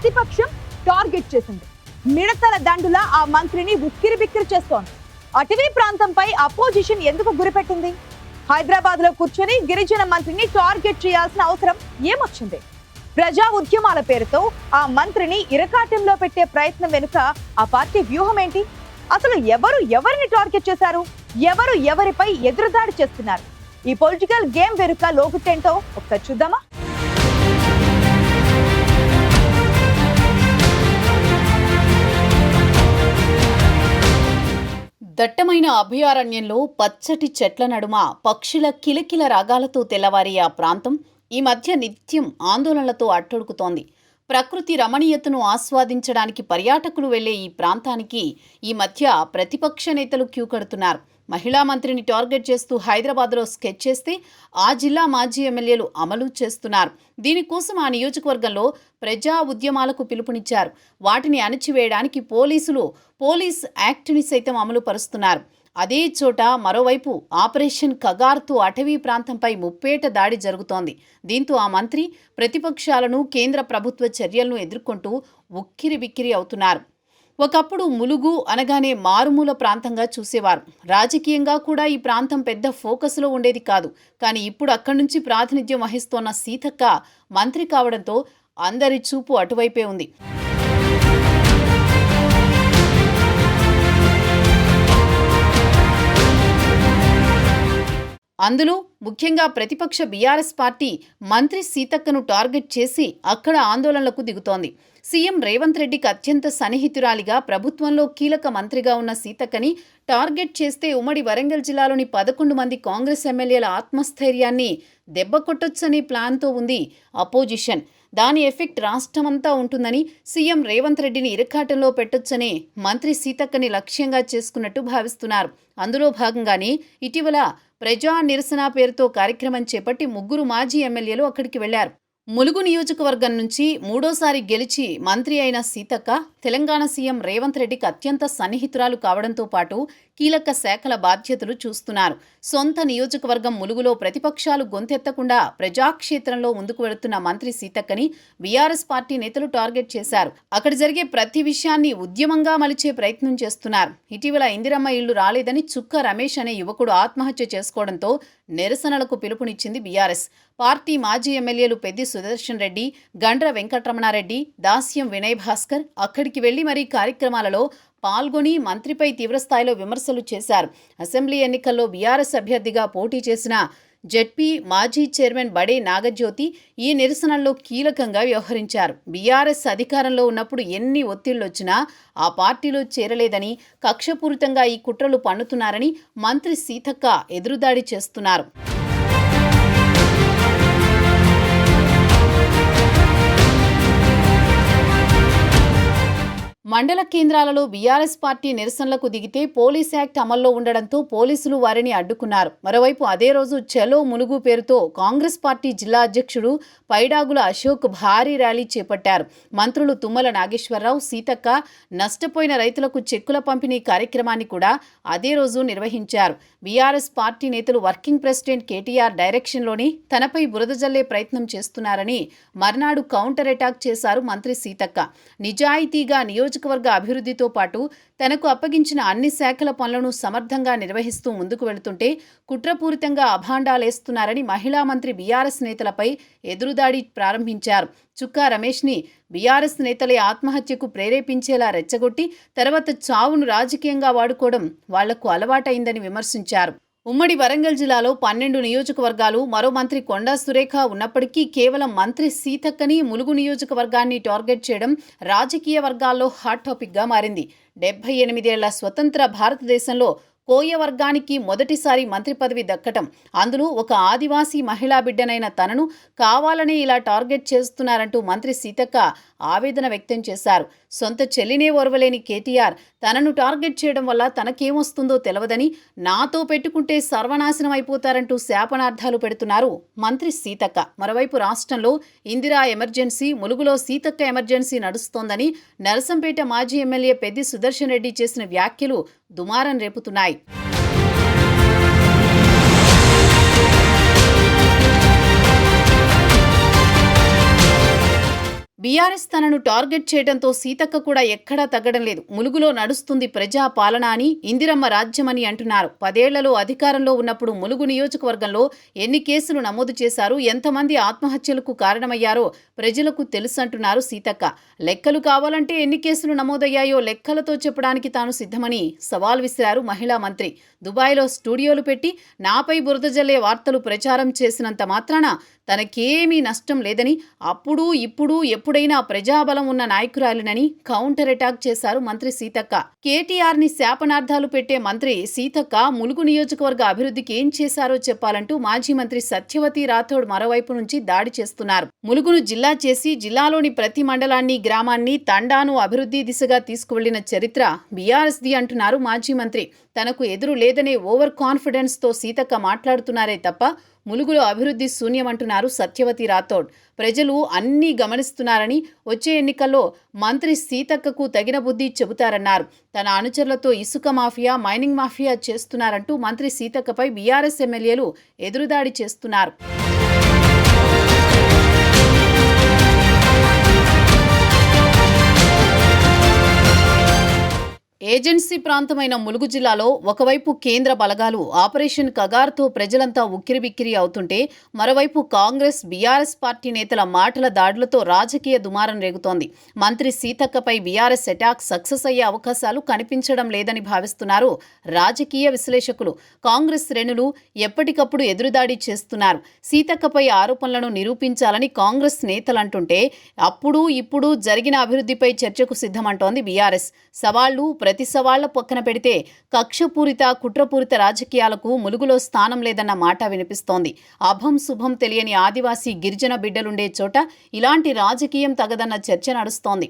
ప్రతిపక్షం టార్గెట్ చేసింది. మిడతల దండుల ఆ మంత్రిని ఉక్కిరి బిక్కిరి చేస్తోంది. అటవీ ప్రాంతంపై అపోజిషన్ ఎందుకు గురిపెట్టింది? హైదరాబాద్ లో కూర్చొని గిరిజన మంత్రిని టార్గెట్ చేయాల్సిన అవసరం ఏమొచ్చింది? ప్రజా ఉద్యమాల పేరుతో ఆ మంత్రిని ఇరకాటంలో పెట్టే ప్రయత్నం వెనుక ఆ పార్టీ వ్యూహం ఏంటి? అసలు ఎవరు ఎవరిని టార్గెట్ చేశారు? ఎవరు ఎవరిపై ఎదురుదాడి చేస్తున్నారు? ఈ పొలిటికల్ గేమ్ వెనుక లోకుటేంటో ఒకసారి చూద్దామా? దట్టమైన అభయారణ్యంలో పచ్చటి చెట్ల నడుమ పక్షుల కిలకిల రాగాలతో తెల్లవారే ఆ ప్రాంతం ఈ మధ్య నిత్యం ఆందోళనలతో అట్టడుగుతోంది. ప్రకృతి రమణీయతను ఆస్వాదించడానికి పర్యాటకులు వెళ్లే ఈ ప్రాంతానికి ఈ మధ్య ప్రతిపక్ష నేతలు క్యూ కడుతున్నారు. మహిళా మంత్రిని టార్గెట్ చేస్తూ హైదరాబాద్లో స్కెచ్ చేస్తే ఆ జిల్లా మాజీ ఎమ్మెల్యేలు అమలు చేస్తున్నారు. దీనికోసం ఆ నియోజకవర్గంలో ప్రజా ఉద్యమాలకు పిలుపునిచ్చారు. వాటిని అణచివేయడానికి పోలీస్ యాక్ట్ని సైతం అమలు పరుస్తున్నారు. అదే చోట మరోవైపు ఆపరేషన్ కగార్తో అటవీ ప్రాంతంపై ముప్పేట దాడి జరుగుతోంది. దీంతో ఆ మంత్రి ప్రతిపక్షాలను, కేంద్ర ప్రభుత్వ చర్యలను ఎదుర్కొంటూ ఉక్కిరిబిక్కిరి అవుతున్నారు. ఒకప్పుడు ములుగు అనగానే మారుమూల ప్రాంతంగా చూసేవారు. రాజకీయంగా కూడా ఈ ప్రాంతం పెద్ద ఫోకస్లో ఉండేది కాదు. కానీ ఇప్పుడు అక్కడి నుంచి ప్రాతినిధ్యం వహిస్తోన్న సీతక్క మంత్రి కావడంతో అందరి చూపు అటువైపే ఉంది. అందులో ముఖ్యంగా ప్రతిపక్ష బీఆర్ఎస్ పార్టీ మంత్రి సీతక్కను టార్గెట్ చేసి అక్కడ ఆందోళనలకు దిగుతోంది. సీఎం రేవంత్ రెడ్డికి అత్యంత సన్నిహితురాలిగా, ప్రభుత్వంలో కీలక మంత్రిగా ఉన్న సీతక్కని టార్గెట్ చేస్తే ఉమ్మడి వరంగల్ జిల్లాలోని 11 మంది కాంగ్రెస్ ఎమ్మెల్యేల ఆత్మస్థైర్యాన్ని దెబ్బకొట్టొచ్చనే ప్లాన్తో ఉంది అపోజిషన్. దాని ఎఫెక్ట్ రాష్ట్రమంతా ఉంటుందని, సీఎం రేవంత్ రెడ్డిని ఇరకాటంలో పెట్టొచ్చనే మంత్రి సీతక్కని లక్ష్యంగా చేసుకున్నట్టు భావిస్తున్నారు. అందులో భాగంగానే ఇటీవల ప్రజా నిరసన పేరుతో కార్యక్రమం చేపట్టి 3 మాజీ ఎమ్మెల్యేలు అక్కడికి వెళ్లారు. ములుగు నియోజకవర్గం నుంచి 3వ గెలిచి మంత్రి అయిన సీతక్క తెలంగాణ సీఎం రేవంత్ రెడ్డికి అత్యంత సన్నిహితురాలు కావడంతో పాటు కీలక శాఖల బాధ్యతలు చూస్తున్నారు. సొంత నియోజకవర్గం ములుగులో ప్రతిపక్షాలు గొంతెత్తకుండా ప్రజాక్షేత్రంలో ముందుకు వెళుతున్న మంత్రి సీతక్కని బీఆర్ఎస్ పార్టీ నేతలు టార్గెట్ చేశారు. అక్కడ జరిగే ప్రతి విషయాన్ని ఉద్యమంగా మలిచే ప్రయత్నం చేస్తున్నారు. ఇటీవల ఇందిరమ్మ ఇళ్లు రాలేదని చుక్క రమేష్ అనే యువకుడు ఆత్మహత్య చేసుకోవడంతో నిరసనలకు పిలుపునిచ్చింది బీఆర్ఎస్. పార్టీ మాజీ ఎమ్మెల్యేలు పెద్ది సుదర్శన్ రెడ్డి, గండ్ర వెంకటరమణారెడ్డి, దాస్యం వినయ్ భాస్కర్ అక్కడికి వెళ్లి మరీ కార్యక్రమాలలో పాల్గొని మంత్రిపై తీవ్రస్థాయిలో విమర్శలు చేశారు. అసెంబ్లీ ఎన్నికల్లో బీఆర్ఎస్ అభ్యర్థిగా పోటీ చేసిన జెడ్పీ మాజీ చైర్మన్ బడే నాగజ్యోతి ఈ నిరసనల్లో కీలకంగా వ్యవహరించారు. బీఆర్ఎస్ అధికారంలో ఉన్నప్పుడు ఎన్ని ఒత్తిళ్లొచ్చినా ఆ పార్టీలో చేరలేదని, కక్షపూరితంగా ఈ కుట్రలు పన్నుతున్నారని మంత్రి సీతక్క ఎదురుదాడి చేస్తున్నారు. మండల కేంద్రాలలో బీఆర్ఎస్ పార్టీ నిరసనలకు దిగితే పోలీస్ యాక్ట్ అమల్లో ఉండడంతో పోలీసులు వారిని అడ్డుకున్నారు. మరోవైపు అదే రోజు చలో ములుగు పేరుతో కాంగ్రెస్ పార్టీ జిల్లా అధ్యక్షుడు పైడాగుల అశోక్ భారీ ర్యాలీ చేపట్టారు. మంత్రులు తుమ్మల నాగేశ్వరరావు, సీతక్క నష్టపోయిన రైతులకు చెక్కుల పంపిణీ కార్యక్రమాన్ని కూడా అదే రోజు నిర్వహించారు. బీఆర్ఎస్ పార్టీ నేతలు వర్కింగ్ ప్రెసిడెంట్ కేటీఆర్ డైరెక్షన్లోనే తనపై బురద జల్లే ప్రయత్నం చేస్తున్నారని మర్నాడు కౌంటర్ అటాక్ చేశారు మంత్రి సీతక్క. నిజాయితీగా నియోజకవర్గ అభివృద్ధితో పాటు తనకు అప్పగించిన అన్ని శాఖల పనులను సమర్థంగా నిర్వహిస్తూ ముందుకు వెళుతుంటే కుట్రపూరితంగా అభాండాలేస్తున్నారని మహిళా మంత్రి బీఆర్ఎస్ నేతలపై ఎదురుదాడి ప్రారంభించారు. చుక్కా రమేష్ని బీఆర్ఎస్ నేతలే ఆత్మహత్యకు ప్రేరేపించేలా రెచ్చగొట్టి తర్వాత చావును రాజకీయంగా వాడుకోవడం వాళ్లకు అలవాటైందని విమర్శించారు. ఉమ్మడి వరంగల్ జిల్లాలో 12 నియోజకవర్గాలు, మరో మంత్రి కొండా సురేఖ ఉన్నప్పటికీ కేవలం మంత్రి సీతక్కని, ములుగు నియోజకవర్గాన్ని టార్గెట్ చేయడం రాజకీయ వర్గాల్లో హాట్ టాపిక్గా మారింది. 78 ఏళ్ల స్వతంత్ర భారతదేశంలో కోయ వర్గానికి మొదటిసారి మంత్రి పదవి దక్కటం, అందులో ఒక ఆదివాసీ మహిళా బిడ్డనైన తనను కావాలనే ఇలా టార్గెట్ చేస్తున్నారంటూ మంత్రి సీతక్క ఆవేదన వ్యక్తం చేశారు. సొంత చెల్లినే ఓర్వలేని కేటీఆర్ తనను టార్గెట్ చేయడం వల్ల తనకేమొస్తుందో తెలవదని, నాతో పెట్టుకుంటే సర్వనాశనం అయిపోతారంటూ శాపనార్థాలు పెడుతున్నారు మంత్రి సీతక్క. మరోవైపు రాష్ట్రంలో ఇందిరా ఎమర్జెన్సీ, ములుగులో సీతక్క ఎమర్జెన్సీ నడుస్తోందని నరసంపేట మాజీ ఎమ్మెల్యే పెద్ది సుదర్శన్ రెడ్డి చేసిన వ్యాఖ్యలు దుమారం రేపుతున్నాయి. బీఆర్ఎస్ తనను టార్గెట్ చేయడంతో సీతక్క కూడా ఎక్కడా తగ్గడం లేదు. ములుగులో నడుస్తుంది ప్రజా పాలన అని, ఇందిరమ్మ రాజ్యమని అంటున్నారు. 10 ఏళ్లలో అధికారంలో ఉన్నప్పుడు ములుగు నియోజకవర్గంలో ఎన్ని కేసులు నమోదు చేశారు, ఎంతమంది ఆత్మహత్యలకు కారణమయ్యారో ప్రజలకు తెలుసంటున్నారు సీతక్క. లెక్కలు కావాలంటే ఎన్ని కేసులు నమోదయ్యాయో లెక్కలతో చెప్పడానికి తాను సిద్ధమని సవాల్ విసిరారు మహిళా మంత్రి. దుబాయ్లో స్టూడియోలు పెట్టి నాపై బురద జల్లే వార్తలు ప్రచారం చేసినంత మాత్రాన తనకేమీ నష్టం లేదని, అప్పుడు ఇప్పుడు ఎప్పుడైనా ప్రజాబలం ఉన్న నాయకురాలినని కౌంటర్ అటాక్ చేశారు మంత్రి సీతక్క. కేటీఆర్ ని శాపనార్థాలు పెట్టే మంత్రి సీతక్క ములుగు నియోజకవర్గ అభివృద్ధికి ఏం చేశారో చెప్పాలంటూ మాజీ మంత్రి సత్యవతి రాథోడ్ మరోవైపు నుంచి దాడి చేస్తున్నారు. ములుగును జిల్లా చేసి జిల్లాలోని ప్రతి మండలాన్ని, గ్రామాన్ని, తండాను అభివృద్ధి దిశగా తీసుకువెళ్లిన చరిత్ర బీఆర్ఎస్ది అంటున్నారు మాజీ మంత్రి. తనకు ఎదురు లేదనే ఓవర్ కాన్ఫిడెన్స్ తో సీతక్క మాట్లాడుతున్నారే తప్ప ములుగులో అభివృద్ధి శూన్యమంటున్నారు సత్యవతి రాథోడ్. ప్రజలు అన్నీ గమనిస్తున్నారని, వచ్చే ఎన్నికల్లో మంత్రి సీతక్కకు తగిన బుద్ధి చెబుతారన్నారు. తన అనుచరులతో ఇసుక మాఫియా, మైనింగ్ మాఫియా చేస్తున్నారంటూ మంత్రి సీతక్కపై బీఆర్ఎస్ ఎమ్మెల్యేలు ఎదురుదాడి చేస్తున్నారు. ఏజెన్సీ ప్రాంతమైన ములుగు జిల్లాలో ఒకవైపు కేంద్ర బలగాలు ఆపరేషన్ కగార్తో ప్రజలంతా ఉక్కిరిబిక్కిరి అవుతుంటే, మరోవైపు కాంగ్రెస్, బీఆర్ఎస్ పార్టీ నేతల మాటల దాడులతో రాజకీయ దుమారం రేగుతోంది. మంత్రి సీతక్కపై బీఆర్ఎస్ అటాక్ సక్సెస్ అయ్యే అవకాశాలు కనిపించడం లేదని భావిస్తున్నారు రాజకీయ విశ్లేషకులు. కాంగ్రెస్ శ్రేణులు ఎప్పటికప్పుడు ఎదురుదాడి చేస్తున్నారు. సీతక్కపై ఆరోపణలను నిరూపించాలని కాంగ్రెస్ నేతలంటుంటే, అప్పుడు ఇప్పుడు జరిగిన అభివృద్ధిపై చర్చకు సిద్ధమంటోంది బీఆర్ఎస్. సవాళ్లు ప్రతి సవాళ్ల పక్కన పెడితే కక్షపూరిత, కుట్రపూరిత రాజకీయాలకు ములుగులో స్థానం లేదన్న మాట వినిపిస్తోంది. అభం శుభం తెలియని ఆదివాసీ, గిరిజన బిడ్డలుండే చోట ఇలాంటి రాజకీయం తగదన్న చర్చ నడుస్తోంది.